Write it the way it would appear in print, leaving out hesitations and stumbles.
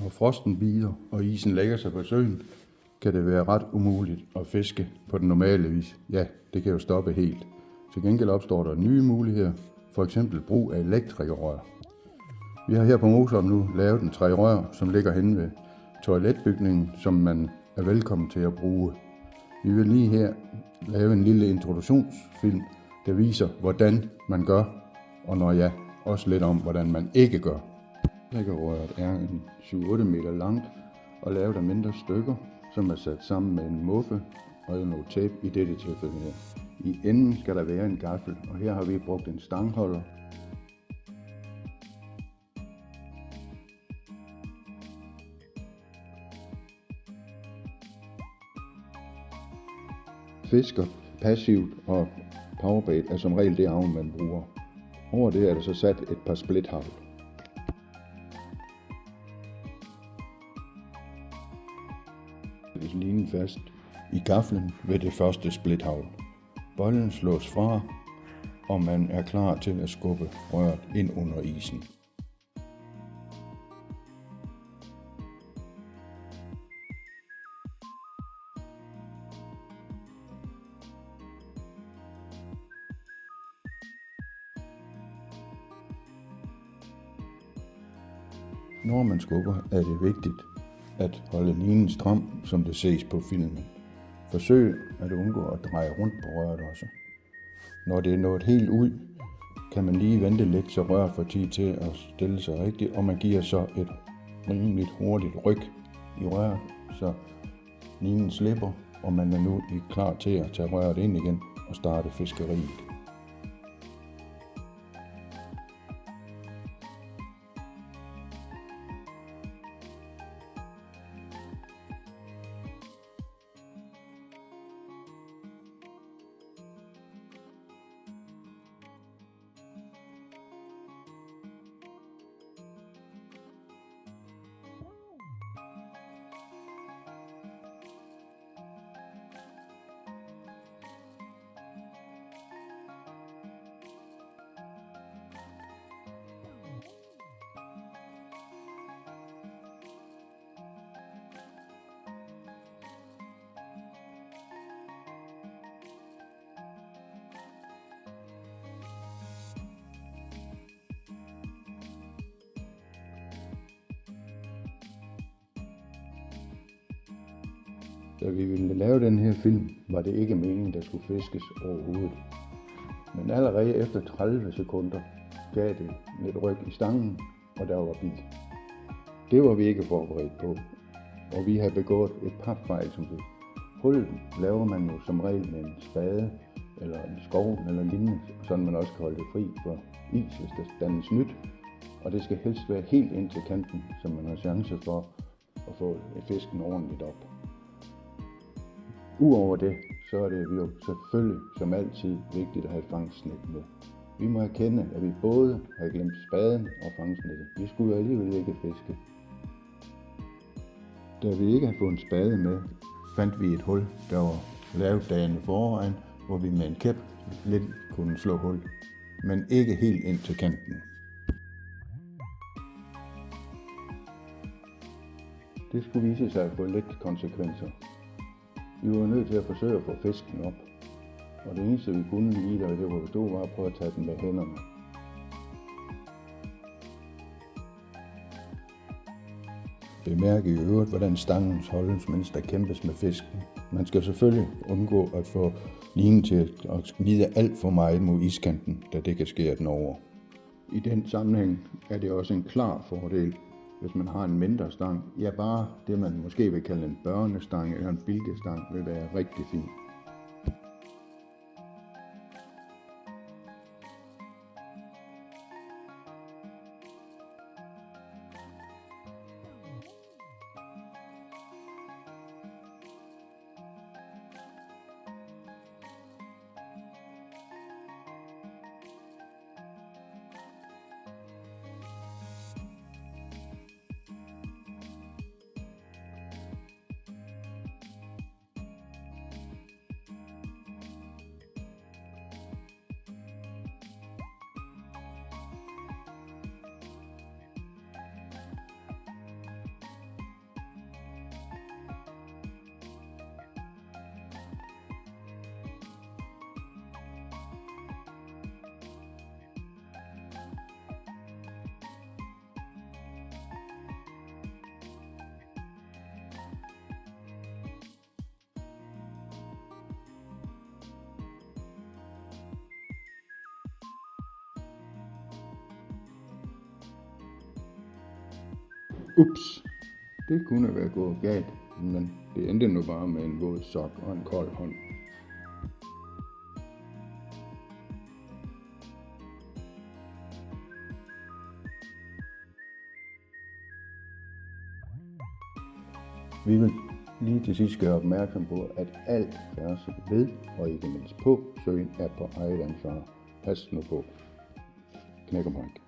Når frosten bider og isen lægger sig på søen, kan det være ret umuligt at fiske på den normale vis. Ja, det kan jo stoppe helt. Til gengæld opstår der nye muligheder, for eksempel brug af elektrikerrør. Vi har her på Motorop nu lavet en 3 rør, som ligger henne ved toiletbygningen, som man er velkommen til at bruge. Vi vil lige her lave en lille introduktionsfilm, der viser, hvordan man gør, og også lidt om, hvordan man ikke gør. Elektrikerrøret er en 7-8 meter langt og lavet af mindre stykker, som er sat sammen med en muffe og noget tape i dette tilfælde her. I enden skal der være en gaffel, og her har vi brugt en stangholder. Fisker, passivt og powerbait er som regel det avn, man bruger. Over det er der så sat et par splithavl. Linen fast i gaflen ved det første splithavl. Bolden slås fra, og man er klar til at skubbe røret ind under isen. Når man skubber, er det vigtigt at holde linen stram, som det ses på filmen. Forsøg at undgå at dreje rundt på røret også. Når det er nået helt ud, kan man lige vente lidt, så røret får tid til at stille sig rigtigt, og man giver så et rimeligt hurtigt ryk i røret, så linen slipper, og man er nu klar til at tage røret ind igen og starte fiskeriet. Da vi ville lave den her film, var det ikke meningen, der skulle fiskes overhovedet. Men allerede efter 30 sekunder gav det lidt ryg i stangen, og der var bid. Det var vi ikke forberedt på, og vi havde begået et par fejl, som det. Hullet laver man jo som regel med en spade, eller en skov, eller lignende, sådan man også kan holde det fri for is, hvis der dannes nyt. Og det skal helst være helt ind til kanten, så man har chance for at få fisken ordentligt op. Udover det, så er det jo selvfølgelig som altid vigtigt at have fangstnet med. Vi må erkende, at vi både har glemt spaden og fangstnettet. Vi skulle jo alligevel ikke fiske. Da vi ikke havde fået en spade med, fandt vi et hul, der var lavet dagen forvejen, hvor vi med en kæp lidt kunne slå hul, men ikke helt ind til kanten. Det skulle vise sig at få lidt konsekvenser. Vi var nødt til at forsøge at få fisken op, og det eneste vi kunne lige der, det var at prøve at tage den med hænderne. Bemærk i øvrigt, hvordan stangen holdes, mens der kæmpes med fisken. Man skal selvfølgelig undgå at få linen til at glide alt for meget mod iskanten, da det kan ske den over. I den sammenhæng er det også en klar fordel, hvis man har en mindre stang. Ja, bare det man måske vil kalde en børnestang eller en bilkestang vil være rigtig fint. Ups, det kunne være gået galt, men det endte nu bare med en våd sok og en kold hånd. Vi vil lige til sidst gøre opmærksom på, at alt færdsel ved og ikke mindst på søen er på eget ansvar. Pas nu på. Knæk og bræk.